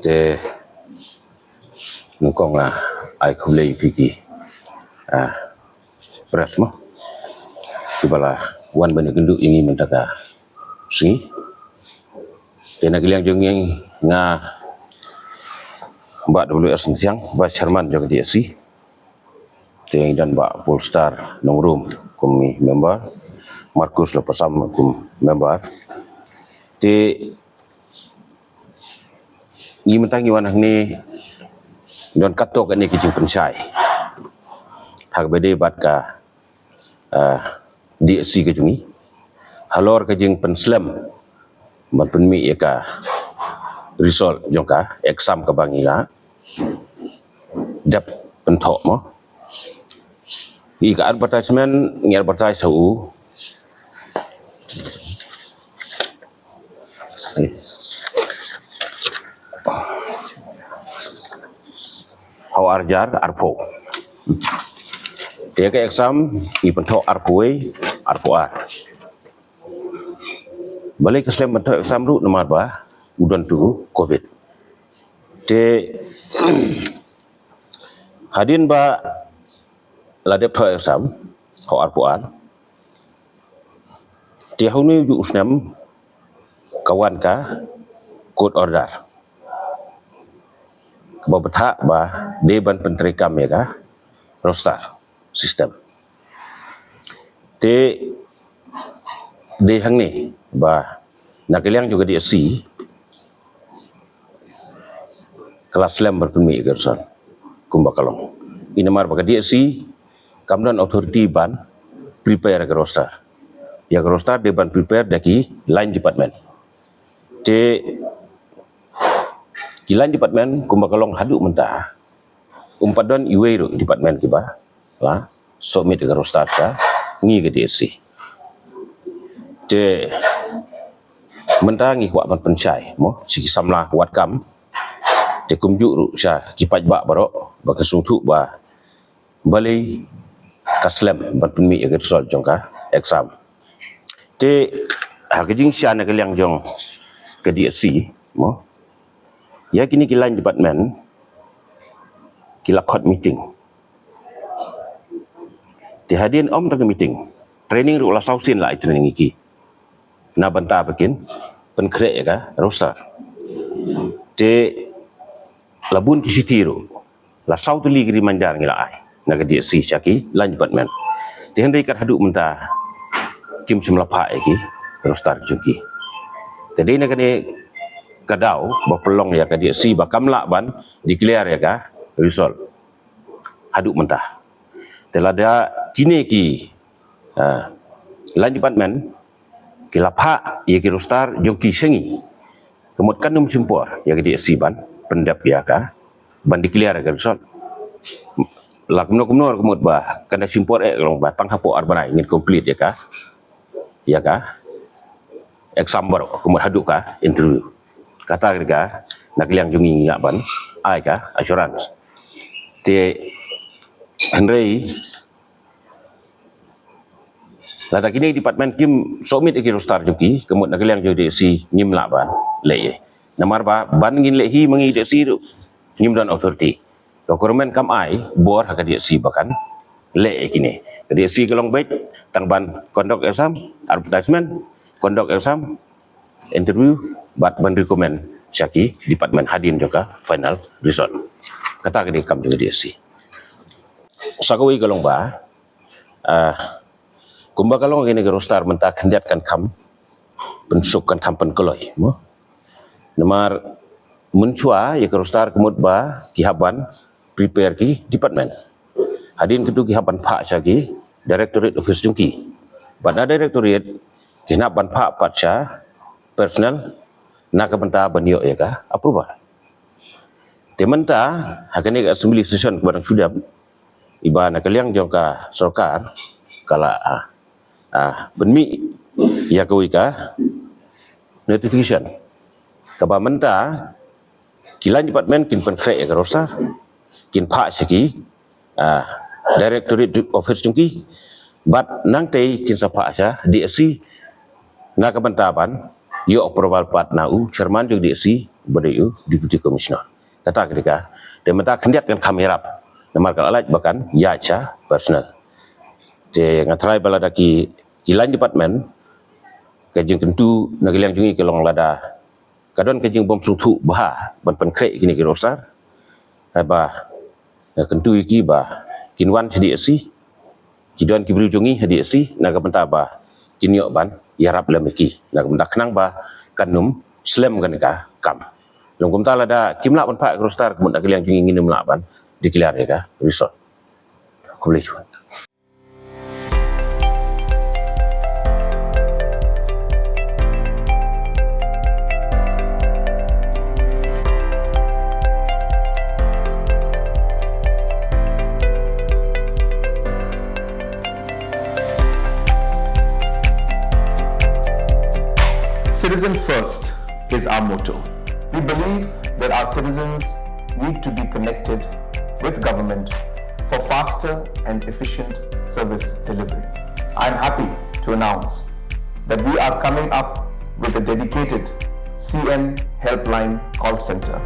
te nukong ai khulei piki beras mo kibala wan bani genduk ini mentaka singi te nagilang jongeng nga Mbak WS Siang Vice Chairman jaga DSC te dan Mbak Polestar Nongrum kumi member Markus Lepasam kum member te ni mentangi wanah ni don katok ni kijing pensai hak bede bat ka DSC kejungi halor kijing penslam ban penmi ya ka result jongka exam ka banginga dap pentok mo i ka advertisement ngi advertise u how arjar arpo dia ka exam i pentok arpoe arpoar balik ke selain pentok exam ru nomor ba udan tu covid te hadin ba ladep thoi exam ho arpuan te hunu ju usnam kawan ka court order ba betha ba deban pentrikam ya ka roster sistem te de hang ni ba nakiliang juga di SC kelas lem berpemi gerson kumbakalong inamar baka DSC kamdan authority ban prepare ke roster ya ke roster de ban prepare daki line department te di line department kumbakalong hadu mentah umpadon iweiro department kiba la submit ke roster sa ngi ke DSC te mentah ngi kwa ban pencai mo sigi samla wat kam te kumjuk ru sya kipat ba baro ba kesungtu ba balai kaslem ban penmi ya result jongka exam te hakijing sya na kaliang jong ke DSC mo ya kini kilan department kila court meeting te hadin om tang meeting training ru la sausin la training iki na banta bikin penkrek ya ka roster te labun ki sitiru la sautu li gri manjar ngila ai naga dia si syaki lan department ti hendai kat hadu menta kim semlapa iki rostar juki tadi naga ni kadau ba pelong ya ka dia si ba kamla ban declare ya ka result hadu menta telada kini ki lan department kilapa ya ki rostar juki sengi kemut kanum simpor ya ka dia si ban pendap ya ka ban declare ka result la kumno kumut ba kanda simpor long ba tang hapo arbanai ngin complete ya ka exam baru kumut hadu ka interview kata ga nakliang jungi ngak ban ai ka assurance te henrei lata kini department kim submit iki roster juki kumut nakliang jodi si ngimla ban le namar ba ban ngin lehi mangi de si ngim dan authority government kam ai bor hak dia si bakan le kini dia si kelong baik tang ban conduct exam advertisement conduct exam interview bat ban recommend syaki department hadin juga final result kata ke kam juga dia si sakawi kelong ba kumba kalong ini ke roster mentak hendiatkan kam pensukkan kam penkeloi mo nomor mencua ya kerostar kemud ba kihaban prepare ki department hadin ketu kihaban pak syagi directorate office jungki pada directorate kinaban pak patsa personal nak benta banyo ya ka approval tementa hakani ka assembly session barang sudah iba nak kaliang jongka sarkar kala benmi ya kawika notification kaba menta kilan department kin penkrek ya roster kin pak syaki directorate office jungki bat nang tei kin sapa sya DSC na ka bentaban Yo approval pat nau chairman jog DSC beriu deputy commissioner. Kata ketika dia minta kendiat kan kamera namar alat bahkan ya cha personal. Dia ngatrai balada ki lain department kajing tentu nagilang jungi kelong lada kadon kajing bom sungtu bah ban penkrek kini kirosar ba kentu iki ba kinwan DSC kidon kibru jungi DSC naga benta ba kinyo ban yarap lemeki nak benda kenang ba kanum slam kan ka kam long kum tala da kimla ban pak krostar kemun nak yang jungi ngin melaban diklar ya ka resort ko boleh cuan. Citizen first is our motto. We believe that our citizens need to be connected with government for faster and efficient service delivery. I am happy to announce that we are coming up with a dedicated CM helpline call center.